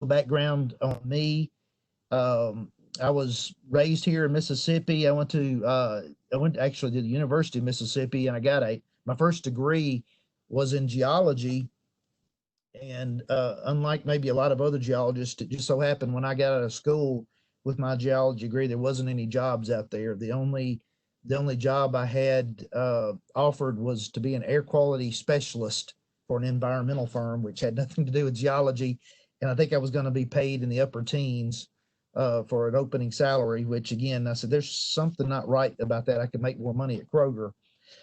background on me. I was raised here in Mississippi. I went actually to the University of Mississippi, and I got my first degree was in geology. And unlike maybe a lot of other geologists, it just so happened when I got out of school with my geology degree, there wasn't any jobs out there. The only job I had offered was to be an air quality specialist for an environmental firm, which had nothing to do with geology. And I think I was going to be paid in the upper teens for an opening salary, which again, I said, there's something not right about that. I could make more money at Kroger.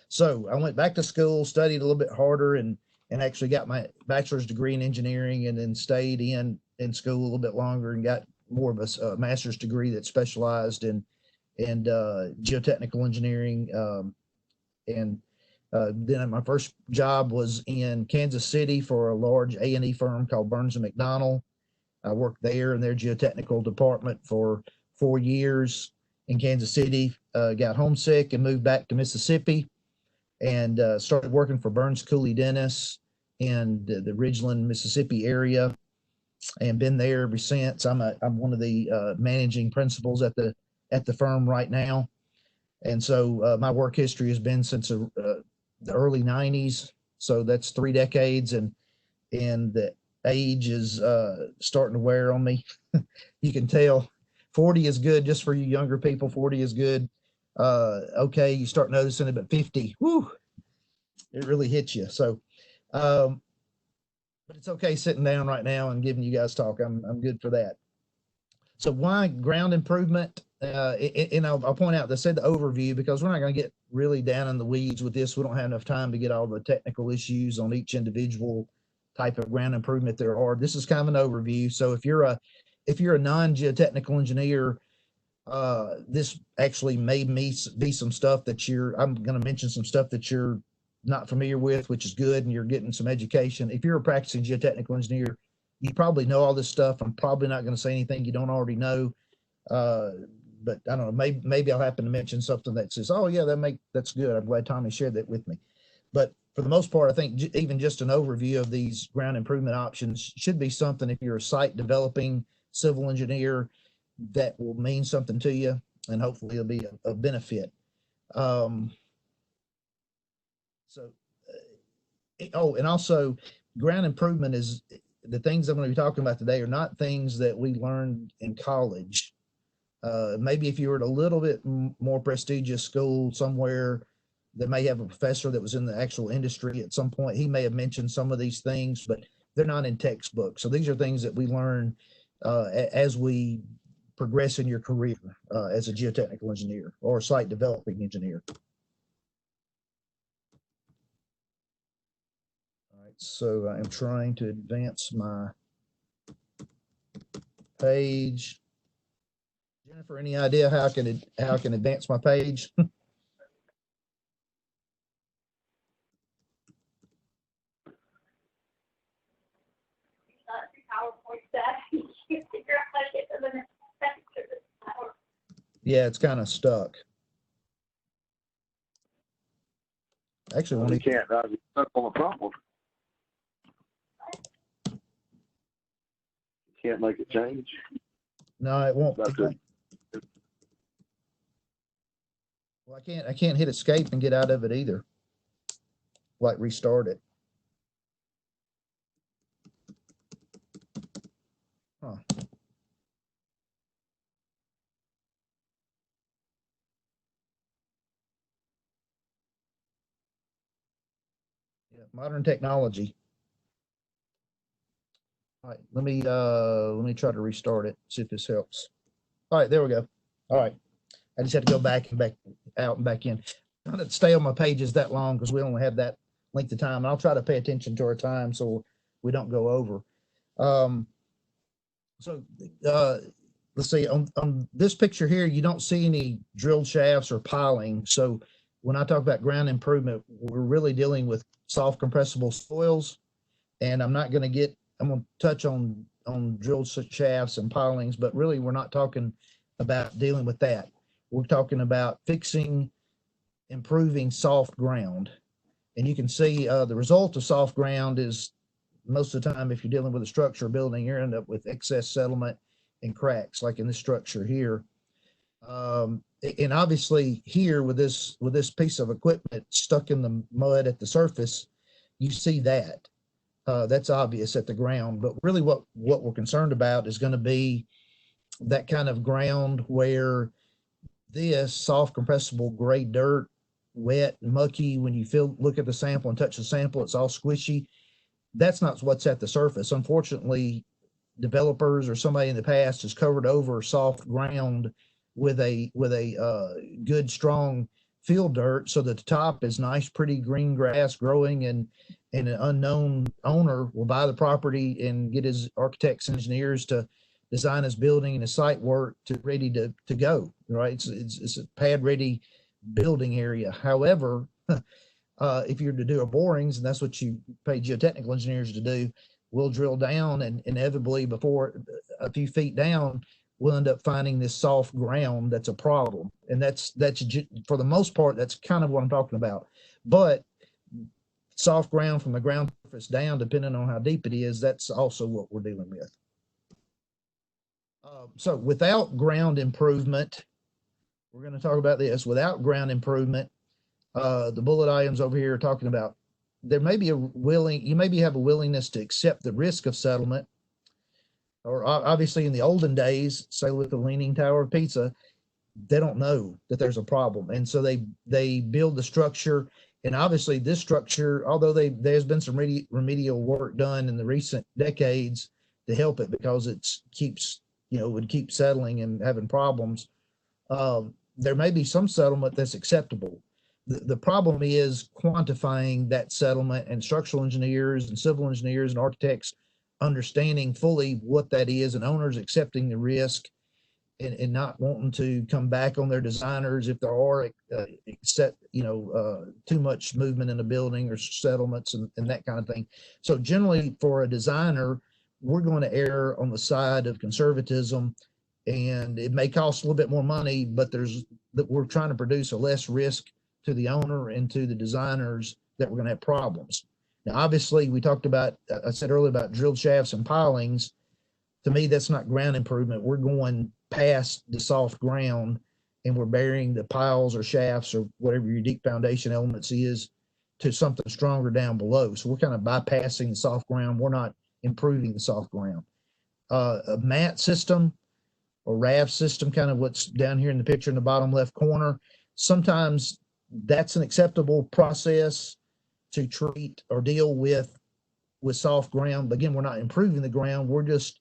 So I went back to school, studied a little bit harder, and actually got my bachelor's degree in engineering, and then stayed in school a little bit longer and got more of a master's degree that specialized in geotechnical engineering. And then my first job was in Kansas City for a large A&E firm called Burns and McDonnell. I worked there in their geotechnical department for 4 years in Kansas City. Got homesick and moved back to Mississippi, and started working for Burns Cooley Dennis in the Ridgeland, Mississippi area, and been there ever since. I'm one of the managing principals at the firm right now, and so my work history has been since the early '90s. So that's 3 decades, and the age is starting to wear on me. You can tell. 40 is good just for you younger people. 40 is good. Okay, you start noticing it, but 50, whoo, it really hits you. So, but it's okay sitting down right now and giving you guys talk. I'm good for that. So why ground improvement? And I'll point out, I said the overview because we're not going to get really down in the weeds with this. We don't have enough time to get all the technical issues on each individual type of ground improvement there are. This is kind of an overview. So if you're a non-geotechnical engineer, this actually may be some stuff that I'm going to mention some stuff that you're not familiar with, which is good, and you're getting some education. If you're a practicing geotechnical engineer, you probably know all this stuff. I'm probably not going to say anything you don't already know, but I don't know, maybe I'll happen to mention something that says, oh yeah, that's good. I'm glad Tommy shared that with me. But for the most part, I think even just an overview of these ground improvement options should be something, if you're a site developing civil engineer, that will mean something to you, and hopefully it'll be a benefit. And also ground improvement is the things I'm going to be talking about today are not things that we learned in college. Maybe if you were at a little bit more prestigious school somewhere that may have a professor that was in the actual industry at some point, he may have mentioned some of these things, but they're not in textbooks. So these are things that we learn as we progress in your career as a geotechnical engineer or a site developing engineer. All right, so I am trying to advance my page. Jennifer, any idea how I can advance my page? Yeah, it's kind of stuck. Actually, well, you can't. You're stuck on the problem. You can't make it change. No, it won't. Well, I can't hit escape and get out of it either. Like restart it. Huh. Yeah, modern technology. All right, let me try to restart it, see if this helps. All right, there we go. All right. I just had to go back out and back in. I don't stay on my pages that long because we only have that length of time. And I'll try to pay attention to our time so we don't go over. Let's see, on this picture here, you don't see any drilled shafts or piling. So when I talk about ground improvement, we're really dealing with soft compressible soils. And I'm going to touch on drilled shafts and pilings, but really we're not talking about dealing with that. We're talking about improving soft ground. And you can see the result of soft ground is most of the time, if you're dealing with a structure building, you're end up with excess settlement and cracks, like in this structure here. And obviously here with this piece of equipment stuck in the mud at the surface, you see that. That's obvious at the ground, but really what we're concerned about is going to be that kind of ground where this soft compressible gray dirt, wet, mucky, when you look at the sample and touch the sample, it's all squishy. That's not what's at the surface. Unfortunately, developers or somebody in the past has covered over soft ground with a good strong field dirt so that the top is nice, pretty green grass growing, and an unknown owner will buy the property and get his architects and engineers to design his building and his site work ready to go, right? It's a pad ready building area. However, if you're to do a borings, and that's what you pay geotechnical engineers to do, we'll drill down, and inevitably before a few feet down, we'll end up finding this soft ground that's a problem. And that's for the most part, that's kind of what I'm talking about. But soft ground from the ground surface down, depending on how deep it is, that's also what we're dealing with. So without ground improvement, we're going to talk about this. Without ground improvement, the bullet items over here are talking about there may be you maybe have a willingness to accept the risk of settlement, or obviously in the olden days, say with the Leaning Tower of Pisa, they don't know that there's a problem, and so they build the structure. And obviously this structure, although there's been some remedial work done in the recent decades to help it, because would keep settling and having problems, there may be some settlement that's acceptable. The problem is quantifying that settlement, and structural engineers and civil engineers and architects understanding fully what that is, and owners accepting the risk and not wanting to come back on their designers if there are too much movement in the building or settlements and that kind of thing. So generally for a designer, we're going to err on the side of conservatism, and it may cost a little bit more money, but we're trying to produce a less risk to the owner and to the designers that we're going to have problems. Now, obviously, I said earlier about drilled shafts and pilings. To me, that's not ground improvement. We're going past the soft ground, and we're burying the piles or shafts or whatever your deep foundation elements is to something stronger down below. So we're kind of bypassing the soft ground. We're not improving the soft ground. A mat system or raft system, kind of what's down here in the picture in the bottom left corner, sometimes that's an acceptable process to treat or deal with soft ground. But again, we're not improving the ground. We're just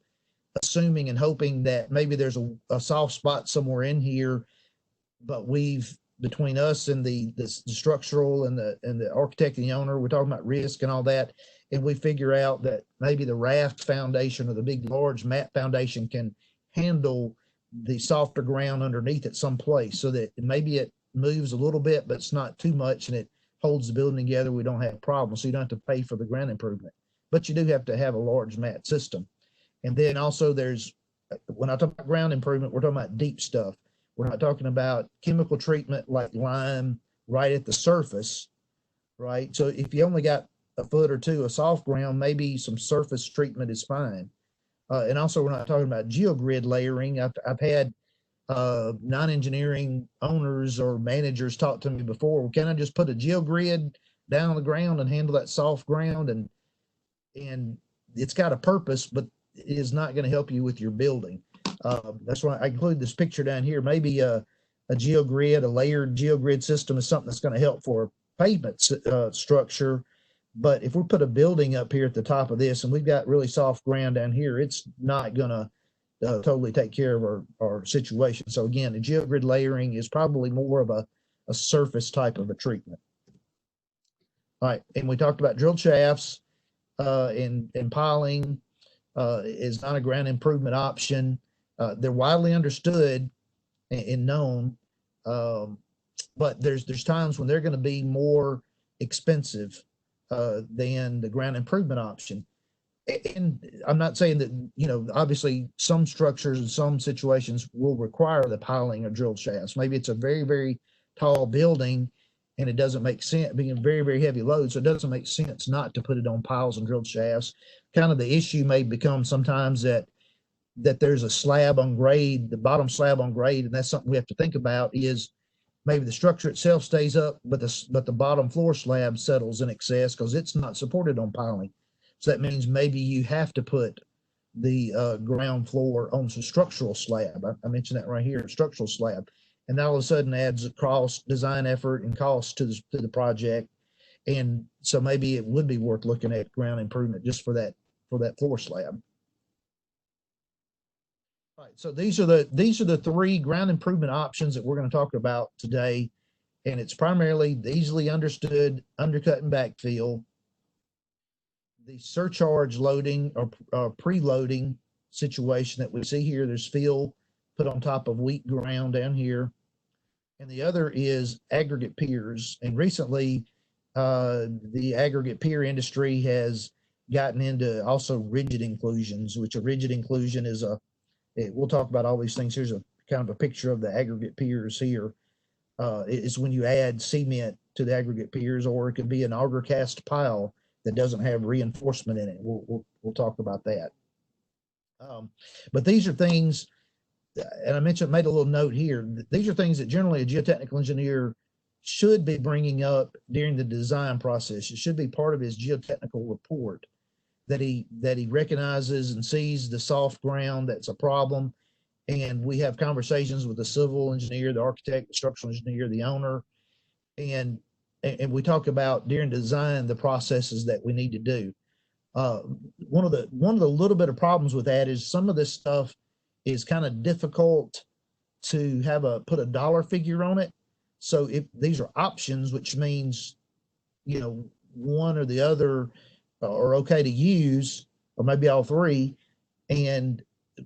assuming and hoping that maybe there's a soft spot somewhere in here, but between us and the structural and the architect and the owner, we're talking about risk and all that, and we figure out that maybe the raft foundation or the big large mat foundation can handle the softer ground underneath at some place, so that maybe it moves a little bit, but it's not too much, and it holds the building together. We don't have problems, so you don't have to pay for the ground improvement, but you do have to have a large mat system. And then also when I talk about ground improvement, we're talking about deep stuff. We're not talking about chemical treatment like lime right at the surface, right? So if you only got a foot or two of soft ground, maybe some surface treatment is fine. And also we're not talking about geogrid layering. I've had non-engineering owners or managers talk to me before, well, can I just put a geogrid down on the ground and handle that soft ground? And it's got a purpose, but it is not going to help you with your building. That's why I include this picture down here. Maybe a geogrid, a layered geogrid system is something that's going to help for pavement structure. But if we put a building up here at the top of this and we've got really soft ground down here, it's not going to totally take care of our situation. So again, the geogrid layering is probably more of a surface type of a treatment. All right, and we talked about drilled shafts and piling is not a ground improvement option. They're widely understood and known, but there's times when they're going to be more expensive than the ground improvement option. And I'm not saying that, obviously some structures in some situations will require the piling or drilled shafts. Maybe it's a very, very tall building and it doesn't make sense, being a very, very heavy load, so it doesn't make sense not to put it on piles and drilled shafts. Kind of the issue may become sometimes that there's a slab on grade, the bottom slab on grade, and that's something we have to think about, is maybe the structure itself stays up, but the bottom floor slab settles in excess because it's not supported on piling. So that means maybe you have to put the ground floor on some structural slab. I mentioned that right here, structural slab. And that all of a sudden adds a cost, design effort, and cost to the project. And so maybe it would be worth looking at ground improvement just for that floor slab. All right, so these are the three ground improvement options that we're going to talk about today, and it's primarily the easily understood undercut and backfill, the surcharge loading or preloading situation that we see here. There's fill put on top of weak ground down here, and the other is aggregate piers. And recently, the aggregate pier industry has gotten into also rigid inclusions, which a rigid inclusion is we'll talk about all these things. Here's a kind of a picture of the aggregate piers here. It's when you add cement to the aggregate piers, or it could be an auger cast pile that doesn't have reinforcement in it. We'll talk about that. But these are things, and I made a little note here. These are things that generally a geotechnical engineer should be bringing up during the design process. It should be part of his geotechnical report, that he recognizes and sees the soft ground that's a problem, and we have conversations with the civil engineer, the architect, the structural engineer, the owner, and we talk about during design the processes that we need to do. One of the little bit of problems with that is some of this stuff is kind of difficult to put a dollar figure on it. So if these are options, which means, one or the other are okay to use, or maybe all three,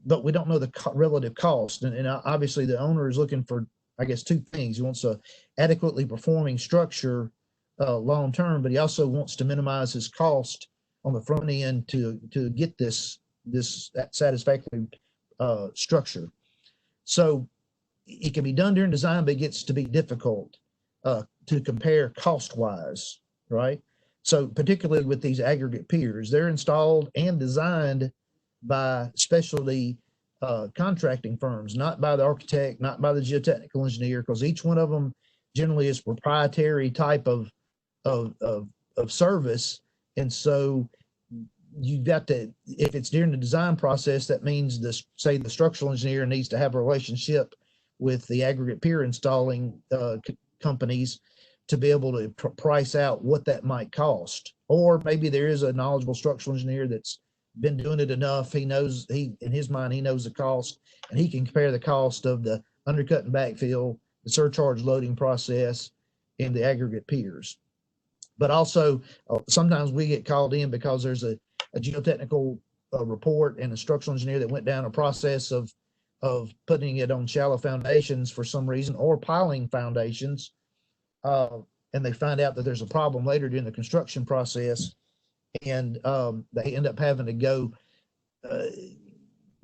but we don't know the relative cost. And obviously the owner is looking for, I guess, two things. He wants a adequately performing structure long term, but he also wants to minimize his cost on the front end to get this satisfactory structure. So it can be done during design, but it gets to be difficult to compare cost wise, right? So particularly with these aggregate piers, they're installed and designed by specialty contracting firms, not by the architect, not by the geotechnical engineer, because each one of them generally is proprietary type of service. And so you've got to, if it's during the design process, that means the structural engineer needs to have a relationship with the aggregate pier installing companies to be able to price out what that might cost. Or maybe there is a knowledgeable structural engineer that's been doing it enough. In his mind, he knows the cost, and he can compare the cost of the undercut and backfill, the surcharge loading process, and the aggregate piers. But also, sometimes we get called in because there's a geotechnical report and a structural engineer that went down a process of putting it on shallow foundations for some reason, or piling foundations, and they find out that there's a problem later during the construction process, and they end up having to go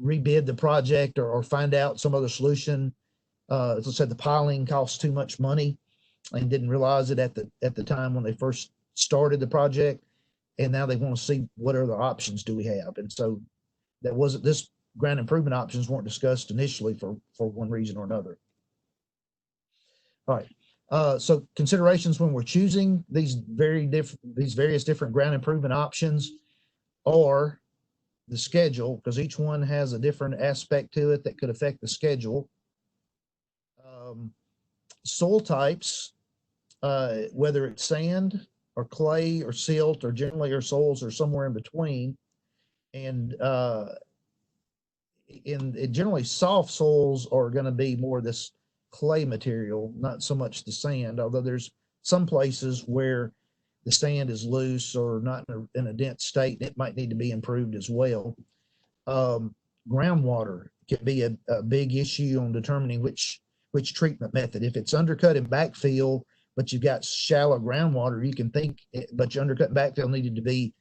rebid the project or find out some other solution. As I said, the piling costs too much money, and didn't realize it at the time when they first started the project, and now they want to see what other options do we have. And so this ground improvement options weren't discussed initially for one reason or another. All right. So considerations when we're choosing these various different ground improvement options are the schedule, because each one has a different aspect to it that could affect the schedule. Soil types, whether it's sand or clay or silt, or generally our soils are somewhere in between. And generally soft soils are going to be more this clay material, not so much the sand, although there's some places where the sand is loose or not in a dense state. It might need to be improved as well. Groundwater can be a big issue on determining which treatment method. If it's undercut and backfill, but you've got shallow groundwater, you can think, but your undercut and backfill needed to be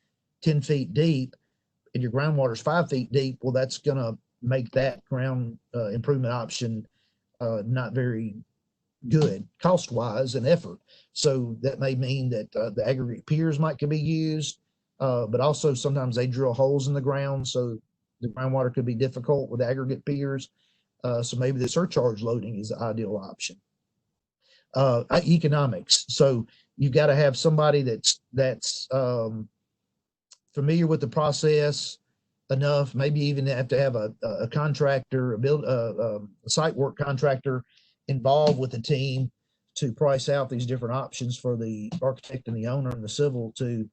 10 feet deep, and your groundwater is 5 feet deep. Well, that's going to make that ground improvement option not very good cost-wise and effort. So that may mean that the aggregate piers could be used, but also sometimes they drill holes in the ground, so the groundwater could be difficult with aggregate piers. So maybe the surcharge loading is the ideal option. Economics. So you've got to have somebody that's familiar with the process enough. Maybe even have to have a contractor, a site work contractor involved with the team to price out these different options for the architect and the owner and the civil to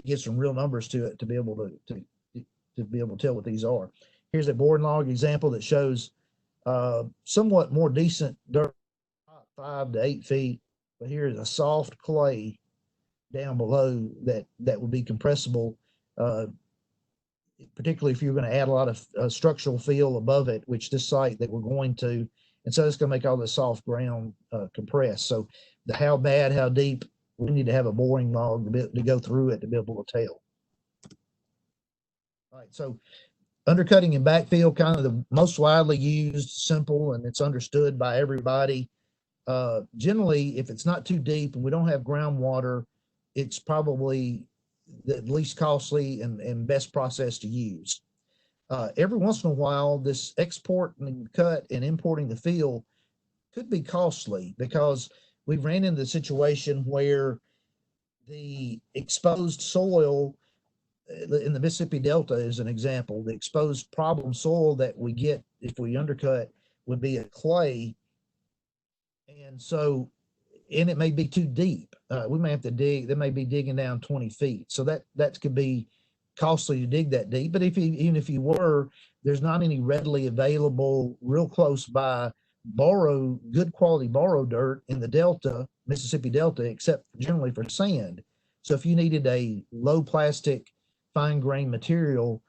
get some real numbers to it to be able to be able to tell what these are. Here's a boring log example that shows somewhat more decent dirt, 5 to 8 feet, but here's a soft clay down below that would be compressible, uh, particularly if you're going to add a lot of structural fill above it, which this site that we're going to, and so it's going to make all the soft ground compress. So the how bad, how deep, we need to have a boring log to go through it to be able to tell. All right, so undercutting and backfill, kind of the most widely used, simple, and it's understood by everybody. Generally, if it's not too deep and we don't have groundwater, it's probably the least costly and best process to use. Every once in a while, this exporting cut and importing the fill could be costly because we ran into the situation where the exposed soil in the Mississippi Delta is an example. The exposed problem soil that we get if we undercut would be a clay, and so and it may be too deep. We may have to dig. They may be digging down 20 feet, so that could be costly to dig that deep. But even if you were, there's not any readily available, real close by good quality borrow dirt in the Delta, Mississippi Delta, except generally for sand. So if you needed a low plastic, fine grain material,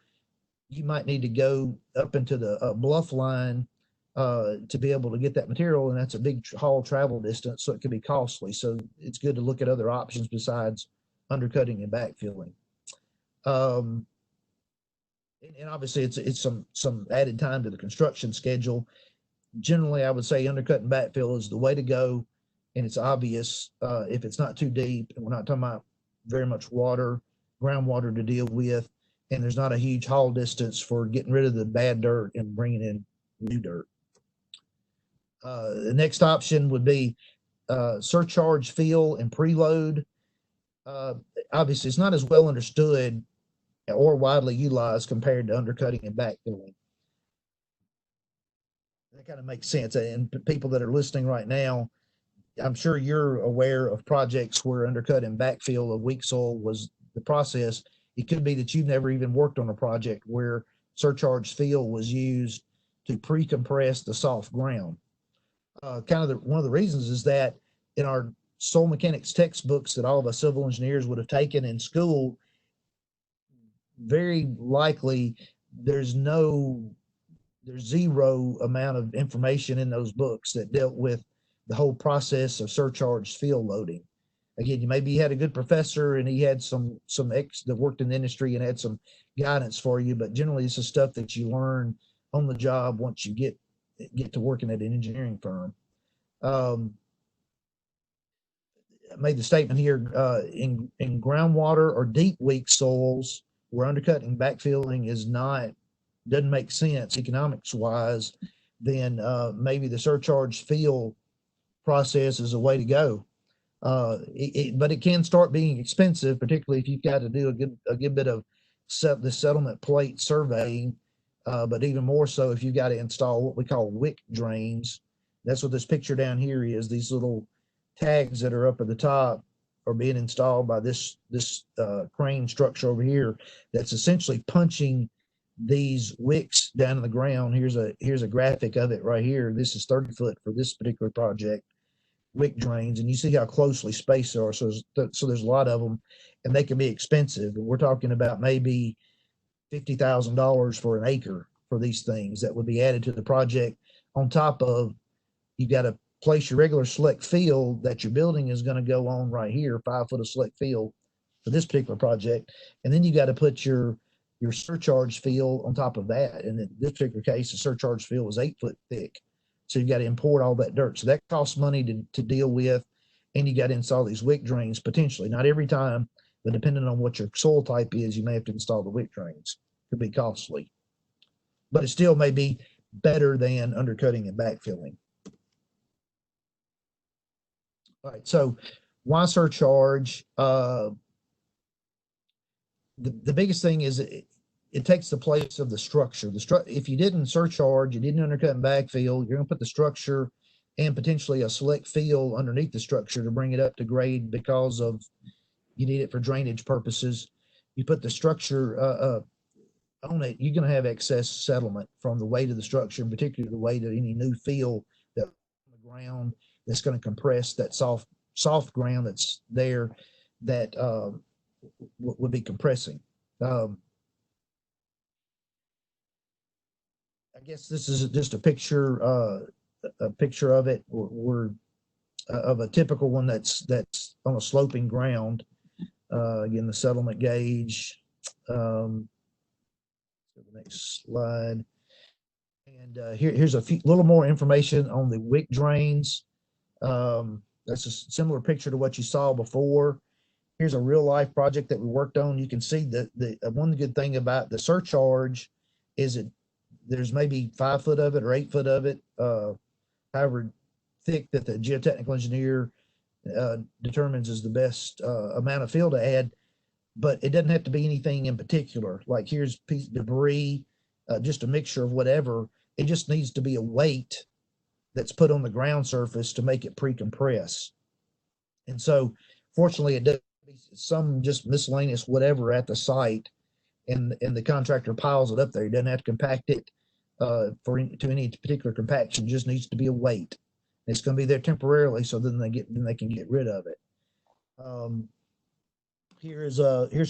you might need to go up into the bluff line to be able to get that material, and that's a big haul travel distance, so it can be costly. So it's good to look at other options besides undercutting and backfilling. Um, and obviously, it's some added time to the construction schedule. Generally, I would say undercut and backfill is the way to go, and it's obvious if it's not too deep, and we're not talking about very much water, groundwater to deal with, and there's not a huge haul distance for getting rid of the bad dirt and bringing in new dirt. The next option would be surcharge fill and preload. Obviously, it's not as well understood or widely utilized compared to undercutting and backfilling. That kind of makes sense. And people that are listening right now, I'm sure you're aware of projects where undercut and backfill of weak soil was the process. It could be that you've never even worked on a project where surcharge fill was used to pre-compress the soft ground. One of the reasons is that in our soil mechanics textbooks that all of us civil engineers would have taken in school, very likely there's zero amount of information in those books that dealt with the whole process of surcharge fill loading. Again, you maybe had a good professor and he had some ex that worked in the industry and had some guidance for you, but generally it's the stuff that you learn on the job once you get to working at an engineering firm. I made the statement here in groundwater or deep weak soils where undercutting backfilling doesn't make sense economics wise, then maybe the surcharge fill process is a way to go. But it can start being expensive, particularly if you've got to do a good bit of the settlement plate surveying. But even more so if you've got to install what we call wick drains. That's what this picture down here is. These little tags that are up at the top are being installed by this crane structure over here that's essentially punching these wicks down in the ground. Here's a graphic of it right here. This is 30 foot for this particular project, wick drains, and you see how closely spaced they are. So there's a lot of them, and they can be expensive. We're talking about maybe $50,000 for an acre for these things that would be added to the project. On top of, you've got to place your regular select field that your building is going to go on right here, 5 foot of select field for this particular project, and then you got to put your surcharge field on top of that. And in this particular case, the surcharge field was 8 foot thick. So you've got to import all that dirt. So that costs money to deal with, and you got to install these wick drains potentially. Not every time, but depending on what your soil type is, you may have to install the wick drains. Could be costly, but it still may be better than undercutting and backfilling. All right, so why surcharge? The biggest thing is it takes the place of the structure. If you didn't surcharge, you didn't undercut and backfill, you're going to put the structure and potentially a select fill underneath the structure to bring it up to grade because of you need it for drainage purposes. You put the structure on it, you're going to have excess settlement from the weight of the structure, in particular the weight of any new fill that on the ground that's going to compress that soft ground that's there that would be compressing. I guess this is just a picture of it. We're of a typical one that's on a sloping ground. Again, the settlement gauge. The next slide. And here's a little more information on the wick drains. That's a similar picture to what you saw before. Here's a real life project that we worked on. You can see that the one good thing about the surcharge is there's maybe 5 foot of it or 8 foot of it, however thick that the geotechnical engineer determines is the best amount of fill to add. But it doesn't have to be anything in particular. Like here's debris, just a mixture of whatever. It just needs to be a weight that's put on the ground surface to make it pre-compress. And so, fortunately, it does some just miscellaneous whatever at the site, and the contractor piles it up there. He doesn't have to compact it to any particular compaction. It just needs to be a weight. It's going to be there temporarily, so then they can get rid of it. Here's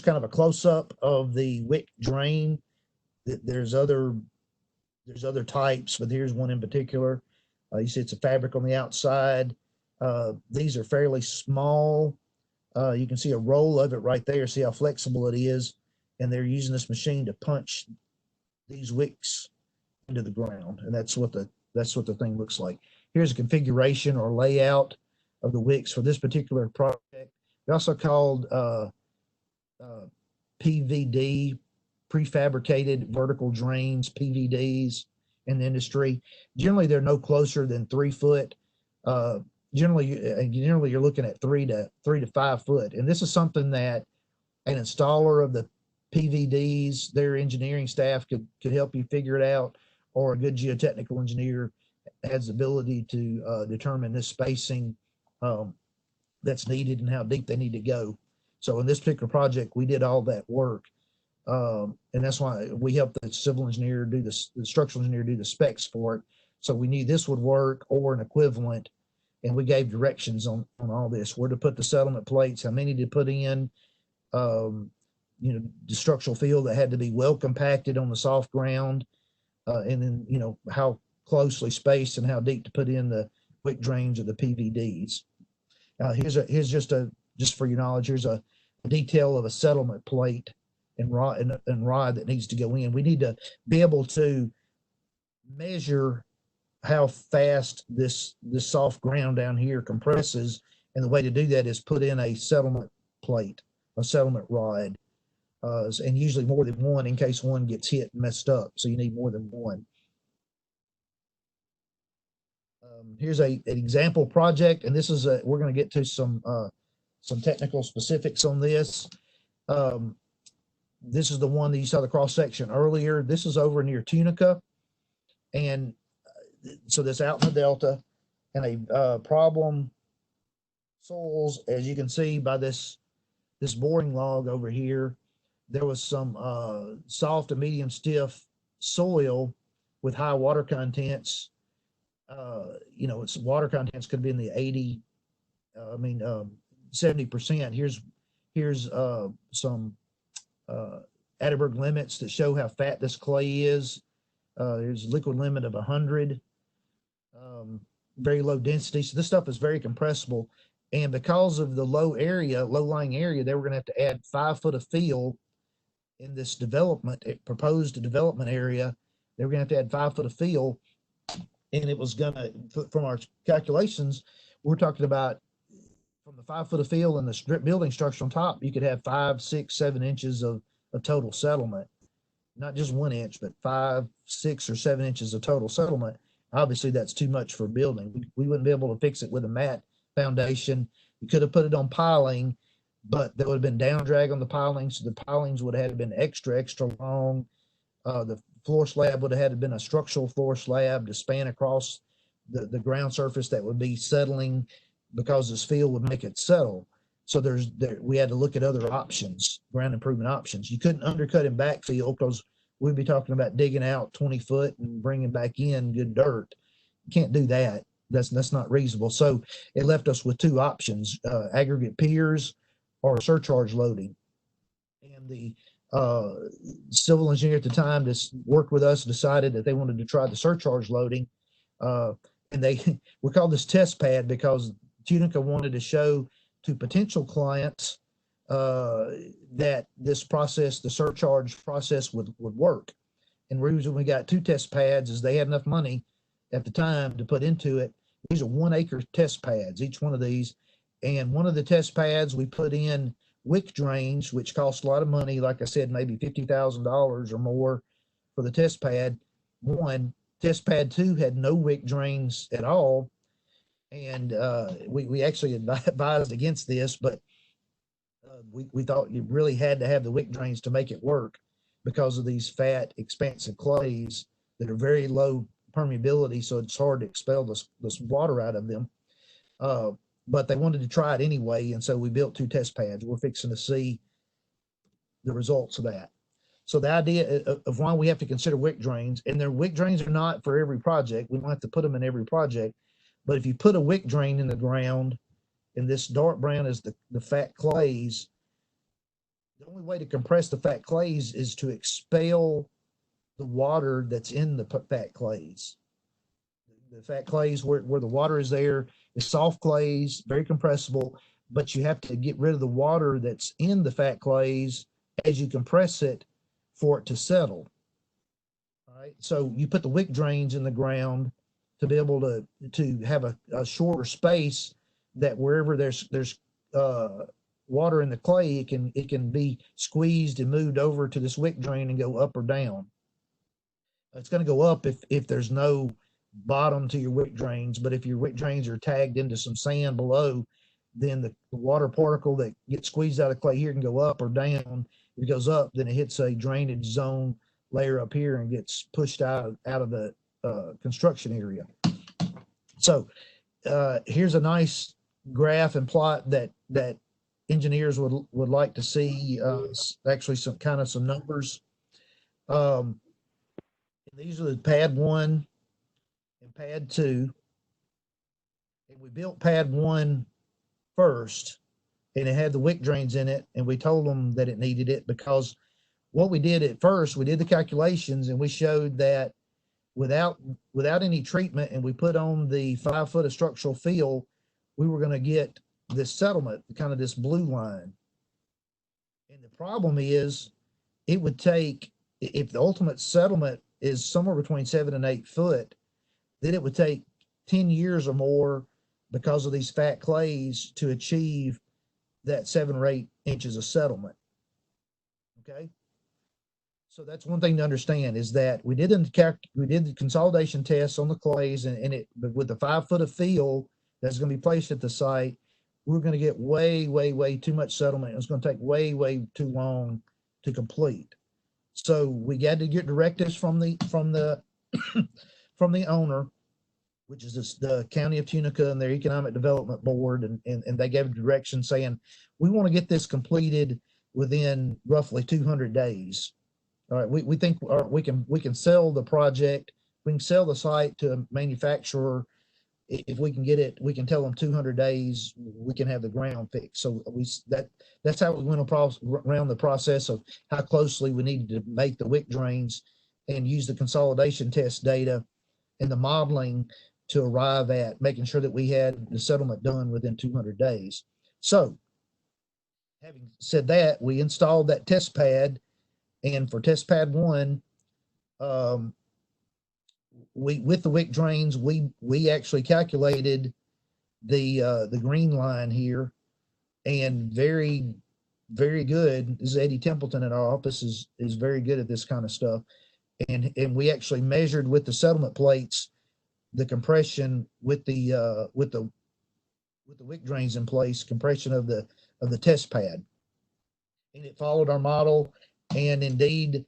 kind of a close up of the wick drain. There's other types, but here's one in particular. You see it's a fabric on the outside. These are fairly small. You can see a roll of it right there. See how flexible it is, and they're using this machine to punch these wicks into the ground, and that's what the thing looks like. Here's a configuration or layout of the wicks for this particular project. They're also called PVD, prefabricated vertical drains, PVDs in the industry. Generally, they're no closer than 3 foot. Generally, you're looking at 3 to 5 foot, and this is something that an installer of the PVDs, their engineering staff could help you figure it out, or a good geotechnical engineer has the ability to determine this spacing that's needed and how deep they need to go. So in this particular project, we did all that work. And that's why we helped the civil engineer the structural engineer do the specs for it. So we knew this would work or an equivalent, and we gave directions on all this, where to put the settlement plates, how many to put in, the structural field that had to be well compacted on the soft ground, and then, how closely spaced and how deep to put in the wick drains or the PVDs. Here's just for your knowledge, here's a detail of a settlement plate and rod that needs to go in. We need to be able to measure how fast this soft ground down here compresses, and the way to do that is put in a settlement plate, a settlement rod, and usually more than one in case one gets hit and messed up. So you need more than one. Here's an example project, and this is we're going to get to some technical specifics on this. This is the one that you saw the cross section earlier. This is over near Tunica, and so this out in the Delta, and a problem soils, as you can see by this boring log over here. There was some soft to medium stiff soil with high water contents. Its water contents could be in the 70%. Here's some Atterberg limits that show how fat this clay is. There's a liquid limit of 100, very low density. So this stuff is very compressible. And because of the low-lying area, they were going to have to add 5 foot of fill in this proposed development area. They were going to have to add 5 foot of fill. and it was gonna, from our calculations, we're talking about from the 5 foot of fill and the strip building structure on top, you could have 5, 6, 7 inches of total settlement, not just 1 inch, but 5, 6, or 7 inches of total settlement. Obviously, that's too much for building. We wouldn't be able to fix it with a mat foundation. You could have put it on piling, but there would have been down drag on the pilings. So the pilings would have been extra long. The floor slab would have had to been a structural floor slab to span across the ground surface that would be settling, because this fill would make it settle. So we had to look at other options, ground improvement options. You couldn't undercut and backfill, because we'd be talking about digging out 20 foot and bringing back in good dirt. You can't do that. That's not reasonable. So it left us with two options: aggregate piers or surcharge loading. And the civil engineer at the time just worked with us, decided that they wanted to try the surcharge loading. And we called this test pad because Tunica wanted to show to potential clients that this process, the surcharge process, would work. And the reason we got two test pads is they had enough money at the time to put into it. These are 1 acre test pads, each one of these. And one of the test pads, we put in wick drains, which cost a lot of money. Like I said, maybe $50,000 or more for the test pad. One, test pad two had no wick drains at all. And we actually advised against this, but we thought you really had to have the wick drains to make it work, because of these fat, expansive clays that are very low permeability, so it's hard to expel this water out of them. But they wanted to try it anyway, and so we built two test pads. We're fixing to see the results of that. So the idea of why we have to consider wick drains, and their wick drains are not for every project. We don't have to put them in every project, but if you put a wick drain in the ground, and this dark brown is the fat clays, the only way to compress the fat clays is to expel the water that's in the fat clays. The fat clays, where the water is there, is soft clays, very compressible, but you have to get rid of the water that's in the fat clays as you compress it for it to settle. All right, so you put the wick drains in the ground to be able to have a shorter space, that wherever there's water in the clay, it can be squeezed and moved over to this wick drain and go up or down. It's going to go up if there's no bottom to your wick drains, but if your wick drains are tagged into some sand below, then the water particle that gets squeezed out of clay here can go up or down. If it goes up, then it hits a drainage zone layer up here and gets pushed out of the construction area. So here's a nice graph and plot that engineers would like to see. Actually, some numbers. These are the pad 1 and pad 2. And we built pad 1 first, and it had the wick drains in it, and we told them that it needed it, because what we did at first, we did the calculations, and we showed that without any treatment, and we put on the 5 foot of structural fill, we were going to get this settlement, kind of this blue line. And the problem is, it would take, if the ultimate settlement is somewhere between 7 and 8 foot, then it would take 10 years or more, because of these fat clays, to achieve that 7 or 8 inches of settlement. Okay. So that's one thing to understand, is that we did the consolidation tests on the clays, and but with the 5 foot of fill that's going to be placed at the site, we're going to get way too much settlement. It's going to take way too long to complete. So we got to get directives from the from the owner, which is the County of Tunica and their Economic Development Board, and they gave direction saying, we want to get this completed within roughly 200 days. All right, we think we can sell the project, we can sell the site to a manufacturer. If we can get it, we can tell them 200 days, we can have the ground fixed. So that's how we went around the process of how closely we needed to make the wick drains, and use the consolidation test data and the modeling to arrive at making sure that we had the settlement done within 200 days. So having said that, we installed that test pad, and for test pad 1, with the wick drains, we actually calculated the green line here, and very good. This is Eddie Templeton at our office is very good at this kind of stuff, and we actually measured with the settlement plates the compression with the wick drains in place, compression of the test pad, and it followed our model. And indeed,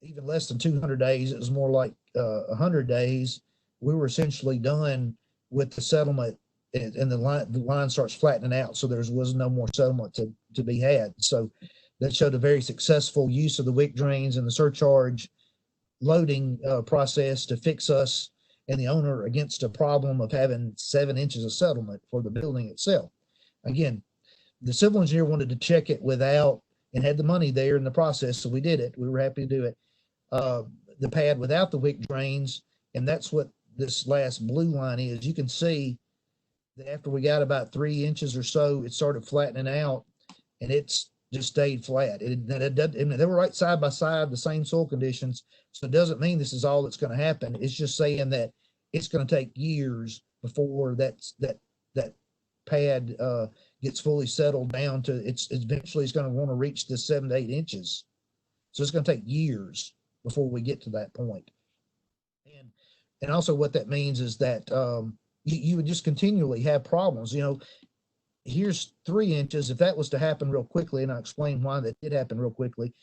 even less than 200 days, it was more like 100 days. We were essentially done with the settlement, and the line starts flattening out, so there was no more settlement to be had. So that showed a very successful use of the wick drains and the surcharge loading process to fix us and the owner against a problem of having 7 inches of settlement for the building itself. Again, the civil engineer wanted to check it without, and had the money there in the process, so we did it. We were happy to do it. The pad without the wick drains, and that's what this last blue line is. You can see that after we got about 3 inches or so, it started flattening out, and it's just stayed flat. They were right side by side, the same soil conditions. So it doesn't mean this is all that's going to happen. It's just saying that it's going to take years before that pad gets fully settled down to it's going to want to reach the 7 to 8 inches. So it's going to take years before we get to that point. And also what that means is that you would just continually have problems. Here's 3 inches. If that was to happen real quickly, and I'll explain why that did happen real quickly.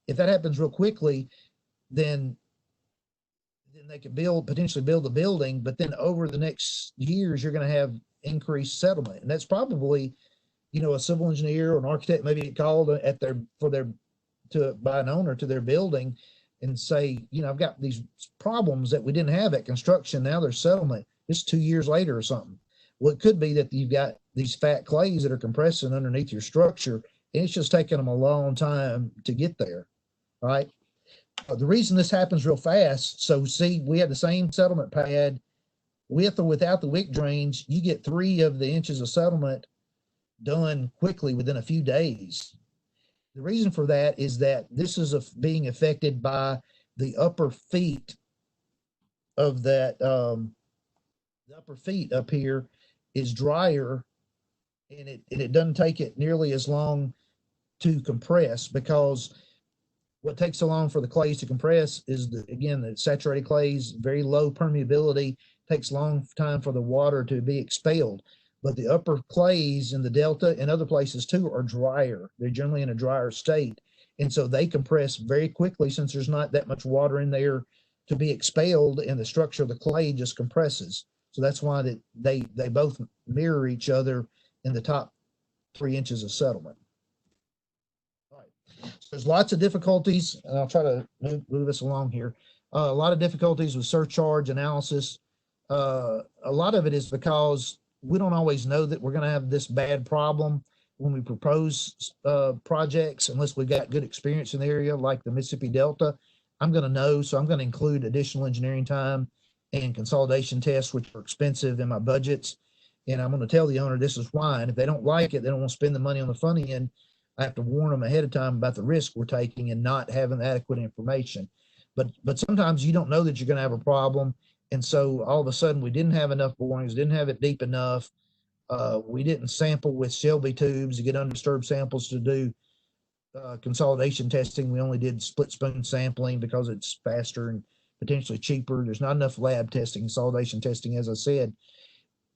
If that happens real quickly, then they could potentially build the building, but then over the next years, you're going to have increased settlement. And that's probably, a civil engineer or an architect maybe get called by an owner to their building and say, I've got these problems that we didn't have at construction. Now there's settlement. It's 2 years later or something. Well, it could be that you've got these fat clays that are compressing underneath your structure, and it's just taking them a long time to get there, right? The reason this happens real fast, so see, we had the same settlement pad with or without the wick drains. You get 3 of the inches of settlement done quickly within a few days. The reason for that is that this is being affected by the upper feet of that, the upper feet up here is drier, and it doesn't take it nearly as long to compress, because what takes so long for the clays to compress is the saturated clays, very low permeability, takes a long time for the water to be expelled. But the upper clays in the Delta and other places too are drier. They're generally in a drier state. And so they compress very quickly since there's not that much water in there to be expelled, and the structure of the clay just compresses. So that's why they both mirror each other in the top 3 inches of settlement. All right. So there's lots of difficulties, and I'll try to move us along here. A lot of difficulties with surcharge analysis. A lot of it is because we don't always know that we're going to have this bad problem when we propose projects, unless we've got good experience in the area like the Mississippi Delta. I'm going to know, so I'm going to include additional engineering time and consolidation tests, which are expensive in my budgets. And I'm going to tell the owner this is why. And if they don't like it, they don't want to spend the money on the front end, I have to warn them ahead of time about the risk we're taking and not having adequate information. But sometimes you don't know that you're going to have a problem. And so all of a sudden we didn't have enough borings, didn't have it deep enough. We didn't sample with Shelby tubes to get undisturbed samples to do consolidation testing. We only did split spoon sampling because it's faster and potentially cheaper. There's not enough lab testing, consolidation testing, as I said.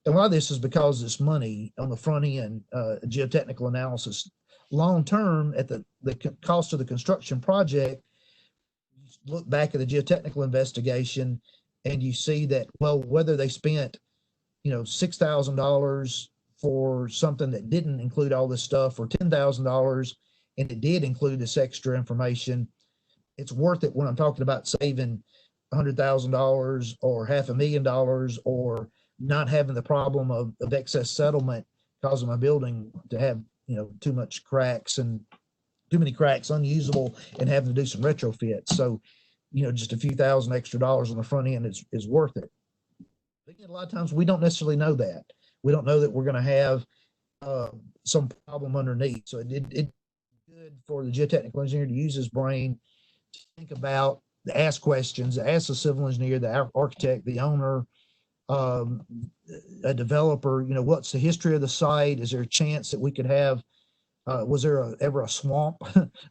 And a lot of this is because it's money on the front end, geotechnical analysis. Long term, at the cost of the construction project, you look back at the geotechnical investigation and you see that, well, whether they spent, $6,000 for something that didn't include all this stuff, or $10,000 and it did include this extra information, it's worth it when I'm talking about saving $100,000 or $500,000, or not having the problem of excess settlement causing my building to have, too much cracks and too many cracks, unusable, and having to do some retrofits. So, just a few thousand extra dollars on the front end is worth it. But again, a lot of times we don't necessarily know that. We don't know that we're going to have some problem underneath. So it's good for the geotechnical engineer to use his brain to think about ask questions, ask the civil engineer, the architect, the owner, um, a developer, what's the history of the site? Is there a chance that we could have, was there ever a swamp,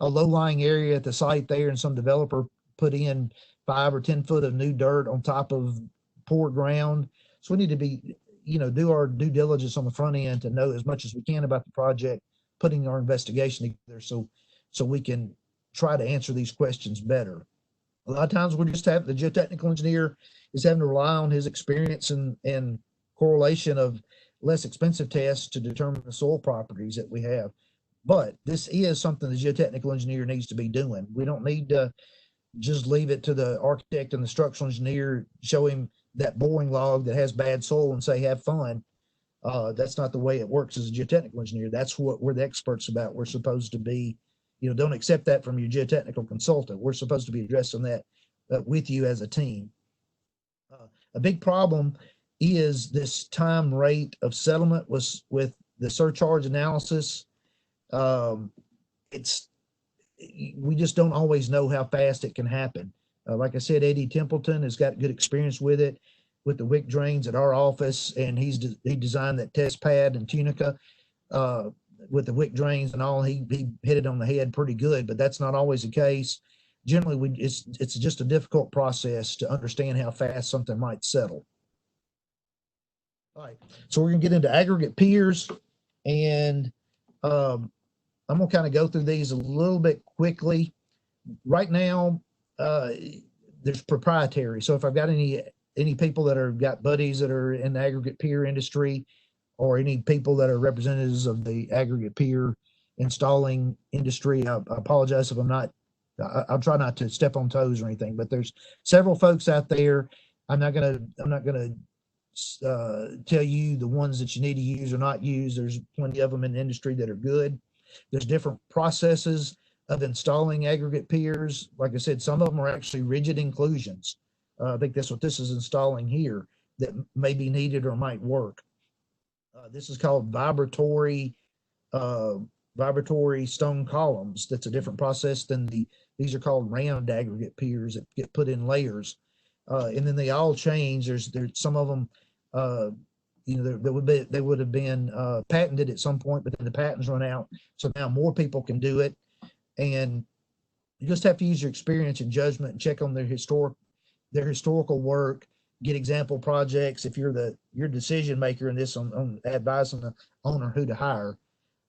a low-lying area at the site there, and some developer put in 5 or 10 foot of new dirt on top of poor ground? So we need to be, do our due diligence on the front end to know as much as we can about the project, putting our investigation together so we can try to answer these questions better. A lot of times we're just having, the geotechnical engineer is having to rely on his experience and correlation of less expensive tests to determine the soil properties that we have. But this is something the geotechnical engineer needs to be doing. We don't need to just leave it to the architect and the structural engineer, show him that boring log that has bad soil and say, have fun. That's not the way it works as a geotechnical engineer. That's what we're the experts about. We're supposed to be, don't accept that from your geotechnical consultant. We're supposed to be addressing that with you as a team. A big problem is this time rate of settlement with the surcharge analysis. It's we just don't always know how fast it can happen. Like I said, Eddie Templeton has got good experience with it, with the wick drains at our office, and he designed that test pad in Tunica with the wick drains and all. He hit it on the head pretty good, but that's not always the case. Generally, it's just a difficult process to understand how fast something might settle. All right, so we're gonna get into aggregate piers, and I'm gonna kind of go through these a little bit quickly. Right now, there's proprietary. So if I've got any people that are got buddies that are in the aggregate pier industry, or any people that are representatives of the aggregate pier installing industry, I apologize if I'm not. I'll try not to step on toes or anything, but there's several folks out there. I'm not gonna tell you the ones that you need to use or not use. There's plenty of them in the industry that are good. There's different processes of installing aggregate piers. Like I said, some of them are actually rigid inclusions. I think that's what this is installing here that may be needed or might work. This is called vibratory stone columns. That's a different process than these are called round aggregate piers that get put in layers. And then they all change. There's some of them, they would have been patented at some point, but then the patents run out. So now more people can do it. And you just have to use your experience and judgment and check on their historical work, get example projects. If you're your decision maker in this on advising the owner who to hire.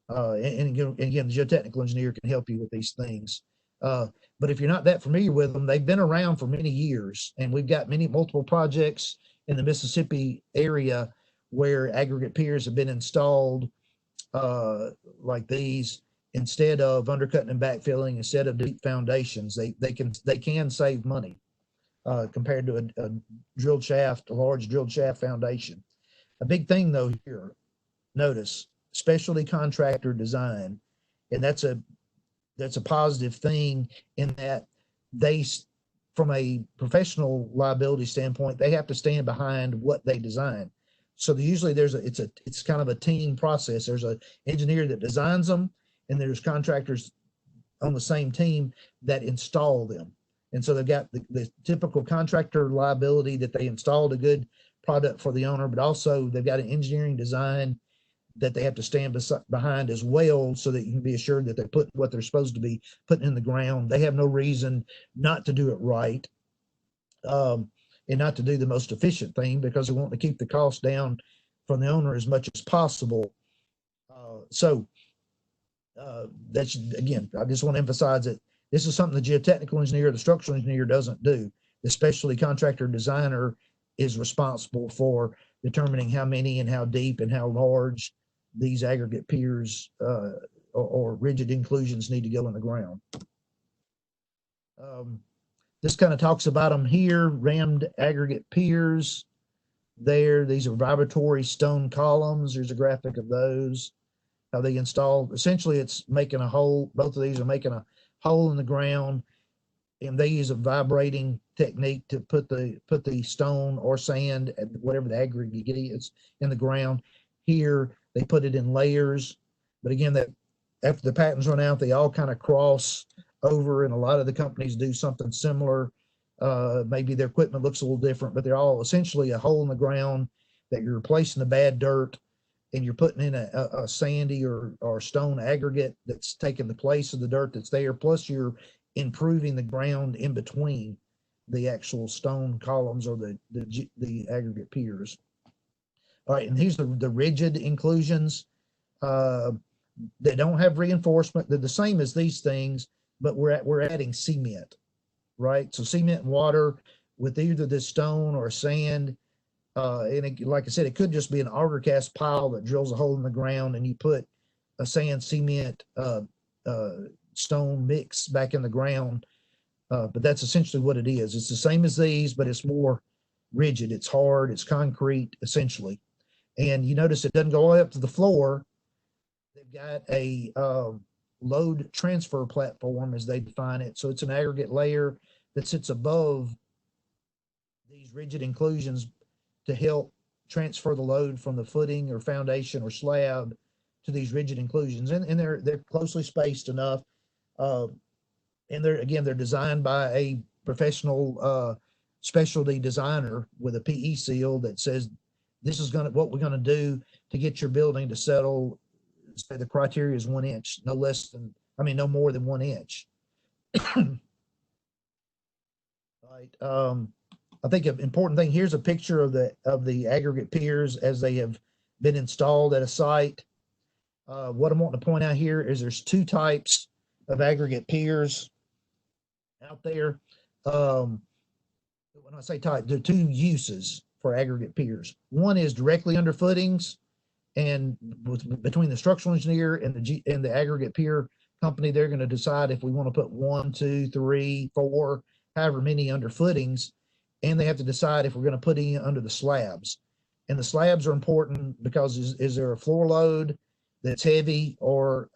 And again, the geotechnical engineer can help you with these things. But if you're not that familiar with them, they've been around for many years, and we've got multiple projects in the Mississippi area where aggregate piers have been installed like these. Instead of undercutting and backfilling, instead of deep foundations, they can save money compared to a drilled shaft, a large drilled shaft foundation. A big thing though here, notice specialty contractor design, and that's a positive thing in that they, from a professional liability standpoint, they have to stand behind what they design. So usually it's kind of a team process. There's an engineer that designs them, and there's contractors on the same team that install them. And so they've got the typical contractor liability that they installed a good product for the owner, but also they've got an engineering design that they have to stand behind as well, so that you can be assured that they put what they're supposed to be putting in the ground. They have no reason not to do it right, and not to do the most efficient thing, because they want to keep the cost down from the owner as much as possible. That's, again, I just want to emphasize that this is something the geotechnical engineer, the structural engineer doesn't do. The specialty contractor designer is responsible for determining how many and how deep and how large these aggregate piers or rigid inclusions need to go in the ground. This kind of talks about them here. Rammed aggregate piers there. These are vibratory stone columns. There's a graphic of those. How they install. Essentially, it's making a hole. Both of these are making a hole in the ground, and they use a vibrating technique to put the stone or sand, whatever the aggregate is, in the ground. Here they put it in layers, but again, that after the patents run out, they all kind of cross over, and a lot of the companies do something similar. Maybe their equipment looks a little different, but they're all essentially a hole in the ground that you're replacing the bad dirt, and you're putting in a sandy or stone aggregate that's taking the place of the dirt that's there. Plus, you're improving the ground in between the actual stone columns or the aggregate piers. All right, and here's the rigid inclusions. Uh, they don't have reinforcement. They're the same as these things, but we're adding cement, right? So cement and water with either this stone or sand. And it, like I said, it could just be an auger cast pile that drills a hole in the ground, and you put a sand cement stone mix back in the ground. But that's essentially what it is. It's the same as these, but it's more rigid. It's hard. It's concrete, essentially. And you notice it doesn't go all the way up to the floor. They've got a load transfer platform, as they define it. So it's an aggregate layer that sits above these rigid inclusions to help transfer the load from the footing or foundation or slab to these rigid inclusions. And they're closely spaced enough. And they're designed by a professional specialty designer with a PE seal that says this is what we're gonna do to get your building to settle. Say the criteria is 1 inch, no more than 1 inch. Right. I think an important thing, here's a picture of the aggregate piers as they have been installed at a site. What I'm wanting to point out here is there's two types of aggregate piers out there. When I say type, there are two uses for aggregate piers. One is directly under footings, and between the structural engineer and the aggregate pier company, they're going to decide if we want to put 1, 2, 3, 4, however many under footings, and they have to decide if we're going to put any under the slabs. And the slabs are important because is there a floor load that's heavy, or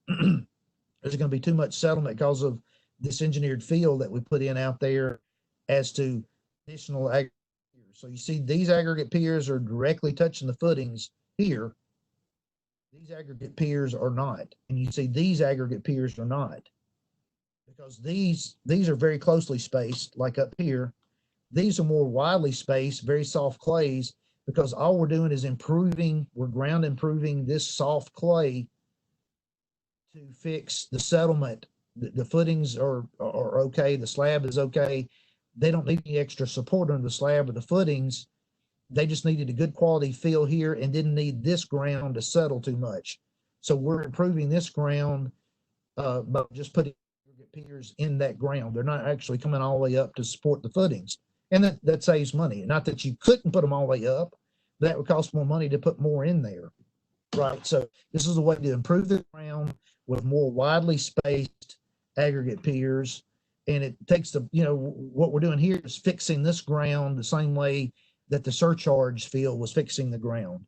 is it going to be too much settlement because of this engineered field that we put in out there as to additional aggregate piers. So you see these aggregate piers are directly touching the footings here. These aggregate piers are not. And you see these aggregate piers are not. Because these are very closely spaced, like up here. These are more widely spaced, very soft clays, because all we're doing is we're ground improving this soft clay to fix the settlement. The footings are okay. The slab is okay. They don't need any extra support under the slab or the footings. They just needed a good quality fill here and didn't need this ground to settle too much. So we're improving this ground by just putting piers in that ground. They're not actually coming all the way up to support the footings. And that saves money. Not that you couldn't put them all the way up. That would cost more money to put more in there. Right. So this is a way to improve the ground with more widely spaced aggregate piers. And it takes what we're doing here is fixing this ground the same way that the surcharge field was fixing the ground.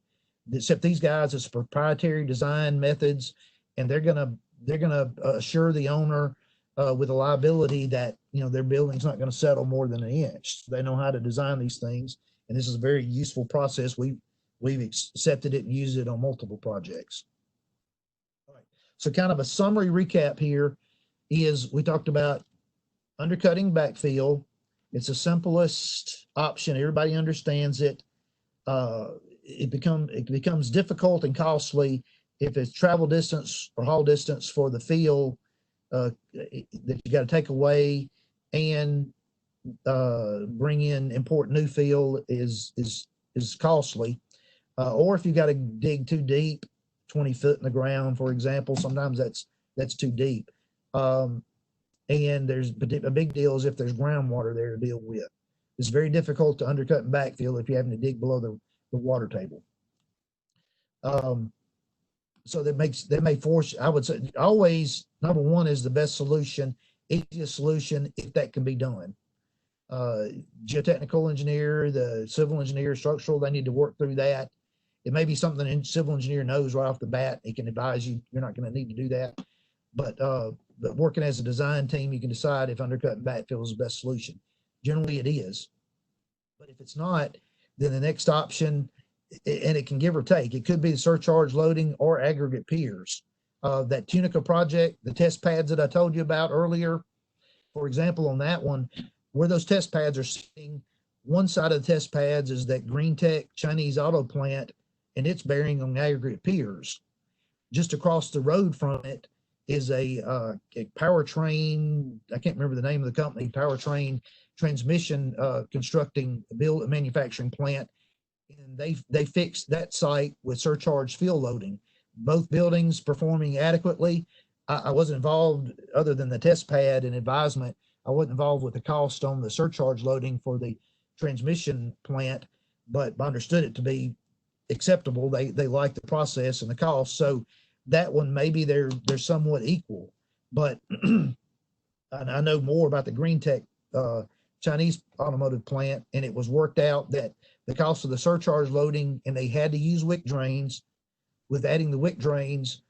Except these guys, it's proprietary design methods, and they're gonna assure the owner with a liability that their building's not going to settle more than 1 inch. They know how to design these things, and this is a very useful process. We've accepted it and used it on multiple projects. All right. So kind of a summary recap here is we talked about undercutting backfill. It's the simplest option. Everybody understands it. It becomes difficult and costly if it's travel distance or haul distance for the fill that you got to take away and bring in import new fill is costly. Or if you got to dig too deep, 20 foot in the ground, for example, sometimes that's too deep. And there's a big deal is if there's groundwater there to deal with. It's very difficult to undercut and backfill if you're having to dig below the water table. So that may force, I would say, always number one is the best solution, easiest solution if that can be done. Geotechnical engineer, the civil engineer, structural, they need to work through that. It may be something a civil engineer knows right off the bat. He can advise you, you're not going to need to do that. But working as a design team, you can decide if undercut and backfill is the best solution. Generally, it is. But if it's not, then the next option, and it can give or take, it could be the surcharge loading or aggregate piers. That Tunica project, the test pads that I told you about earlier, for example, on that one, where those test pads are sitting, one side of the test pads is that Green Tech Chinese auto plant and its bearing on aggregate piers. Just across the road from it is a powertrain. I can't remember the name of the company. Powertrain transmission constructing manufacturing plant, and they fixed that site with surcharge fuel loading. Both buildings performing adequately. I wasn't involved other than the test pad and advisement. I wasn't involved with the cost on the surcharge loading for the transmission plant, but I understood it to be acceptable. They like the process and the cost. So that one, maybe they're somewhat equal, but I know more about the Green Tech Chinese automotive plant, and it was worked out that the cost of the surcharge loading, and they had to use wick drains. With adding the wick drains,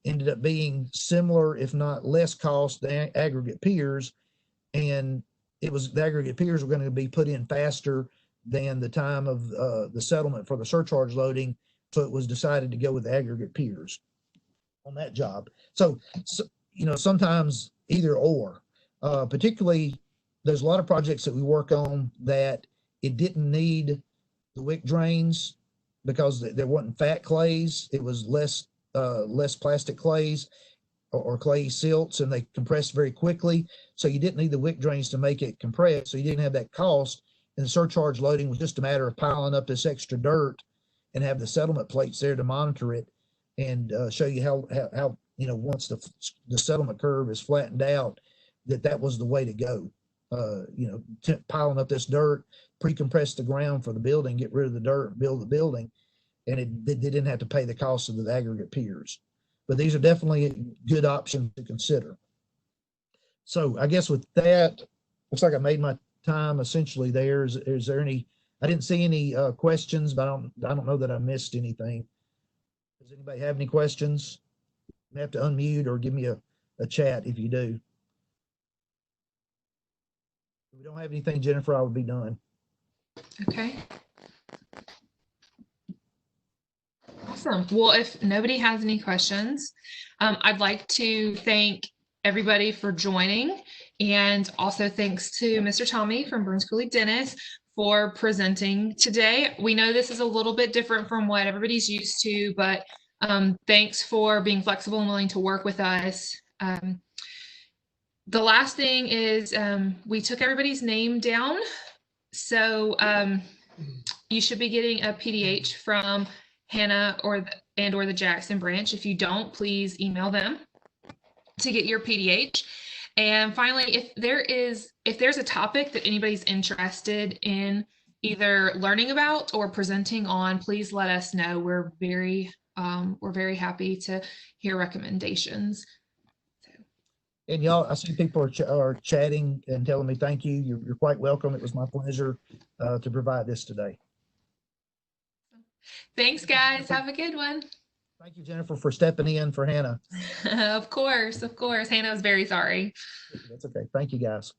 ended up being similar, if not less cost than aggregate piers, and it was the aggregate piers were going to be put in faster than the time of the settlement for the surcharge loading. So it was decided to go with aggregate piers on that job. So sometimes either or, particularly there's a lot of projects that we work on that it didn't need the wick drains because there wasn't fat clays. It was less plastic clays or clay silts, and they compressed very quickly. So you didn't need the wick drains to make it compress. So you didn't have that cost. And the surcharge loading was just a matter of piling up this extra dirt and have the settlement plates there to monitor it and show you how once the settlement curve is flattened out, that was the way to go. Piling up this dirt, pre-compress the ground for the building, get rid of the dirt, build the building, and they didn't have to pay the cost of the aggregate piers. But these are definitely good options to consider. So I guess with that, looks like I made my time essentially there. Is there any, I didn't see any questions, but I don't know that I missed anything. Does anybody have any questions? You have to unmute or give me a chat if you do. If we don't have anything, Jennifer, I would be done. Okay. Awesome. Well, if nobody has any questions, I'd like to thank everybody for joining, and also thanks to Mr. Tommy from Burns Cooley Dennis for presenting today. We know this is a little bit different from what everybody's used to, but thanks for being flexible and willing to work with us. The last thing is we took everybody's name down. So you should be getting a PDH from Hannah or the Jackson branch. If you don't, please email them to get your PDH. And finally, if there's a topic that anybody's interested in either learning about or presenting on, please let us know. We're very happy to hear recommendations. And y'all, I see people are chatting and telling me thank you. You're quite welcome. It was my pleasure to provide this today. Thanks, guys. Have a good one. Thank you, Jennifer, for stepping in for Hannah. Of course. Hannah was very sorry. That's okay. Thank you, guys.